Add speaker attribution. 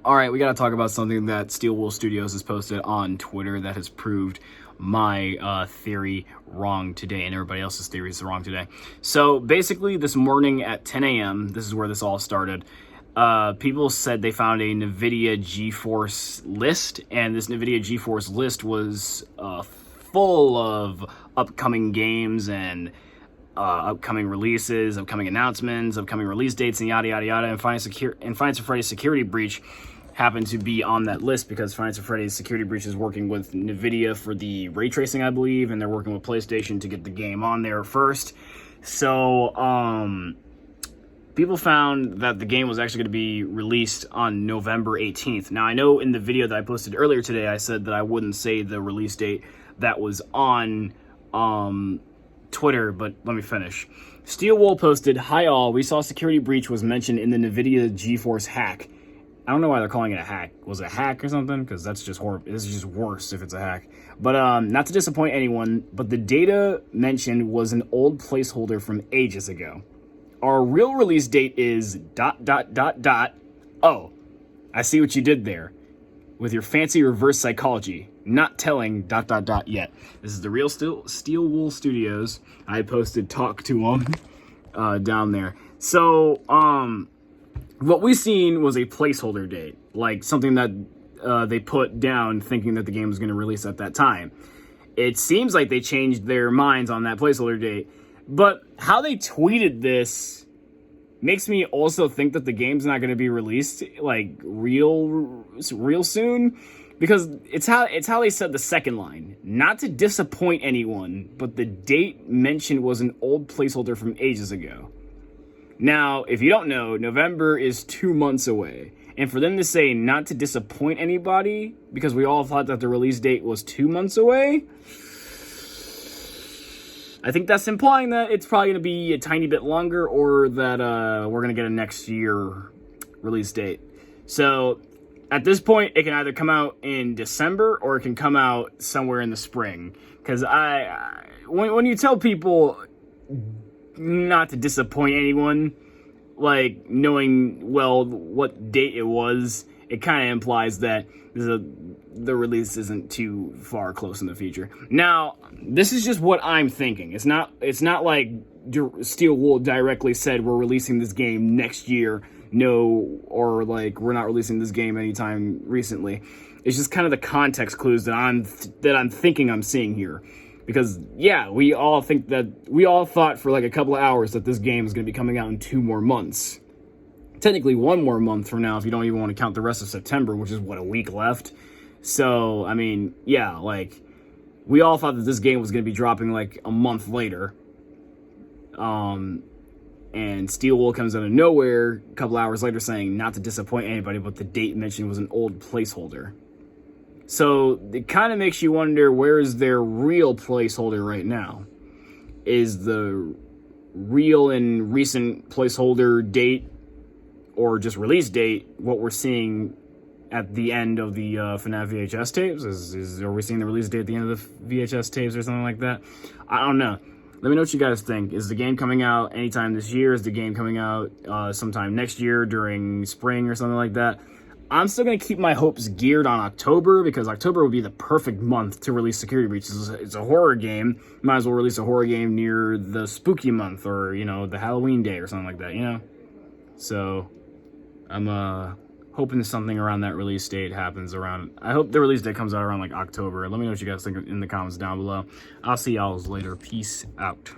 Speaker 1: All right, we got to talk about something that Steel Wool Studios has posted on Twitter that has proved my theory wrong today, and everybody else's theories wrong today. So basically, this morning at 10 a.m., this is where this all started. People said they found a NVIDIA GeForce list, and this NVIDIA GeForce list was full of upcoming games and upcoming releases, upcoming announcements, upcoming release dates, and yada yada yada. And Finance of Freddy's security breach happened to be on that list because Finance of Freddy's security breach is working with NVIDIA for the ray tracing, I believe, and they're working with PlayStation to get the game on there first. So, people found that the game was actually going to be released on November 18th. Now, I know in the video that I posted earlier today, I said that I wouldn't say the release date that was on Twitter, but let me finish. Steel Wool posted, "Hi all, we saw security breach was mentioned in the NVIDIA GeForce hack." I don't know why they're calling it a hack. Was it a hack or something? Because that's just horrible. This is just worse if it's a hack. But not to disappoint anyone, but the data mentioned was an old placeholder from ages ago. Our real release date is ... Oh, I see what you did there with your fancy reverse psychology. Not telling ... yet. This is the real Steel Wool Studios. I posted talk to them down there. So, what we seen was a placeholder date, like something that they put down thinking that the game was going to release at that time. It seems like they changed their minds on that placeholder date, but how they tweeted this makes me also think that the game's not going to be released like real soon, because it's how they said the second line. Not to disappoint anyone, but the date mentioned was an old placeholder from ages ago. Now, if you don't know, November is 2 months away. And for them to say not to disappoint anybody, because we all thought that the release date was 2 months away, I think that's implying that it's probably going to be a tiny bit longer, or that we're going to get a next year release date. So, at this point, it can either come out in December, or it can come out somewhere in the spring. Because when you tell people not to disappoint anyone, like knowing well what date it was, it kind of implies that the release isn't too far close in the future. Now, this is just what I'm thinking. It's not like Steel Wool directly said we're releasing this game next year, or like we're not releasing this game anytime recently. It's just kind of the context clues that I'm thinking I'm seeing here. Because, yeah, we all thought for like a couple of hours that this game is going to be coming out in 2 more months. Technically 1 more month from now if you don't even want to count the rest of September, which is, a week left. So, I mean, yeah, like, we all thought that this game was going to be dropping like a month later. And Steel Wool comes out of nowhere a couple hours later saying not to disappoint anybody, but the date mentioned was an old placeholder. So it kind of makes you wonder, where is their real placeholder right now? Is the real and recent placeholder date, or just release date, what we're seeing at the end of the Fnaf VHS tapes? Are we seeing the release date at the end of the VHS tapes or something like that? I don't know. Let me know what you guys think. Is the game coming out anytime this year? Is the game coming out sometime next year during spring or something like that? I'm still going to keep my hopes geared on October, because October would be the perfect month to release Security Breach. It's a horror game. Might as well release a horror game near the spooky month, or, the Halloween day or something like that, So, I'm hoping something around that release date happens around... I hope the release date comes out around, like, October. Let me know what you guys think in the comments down below. I'll see y'all later. Peace out.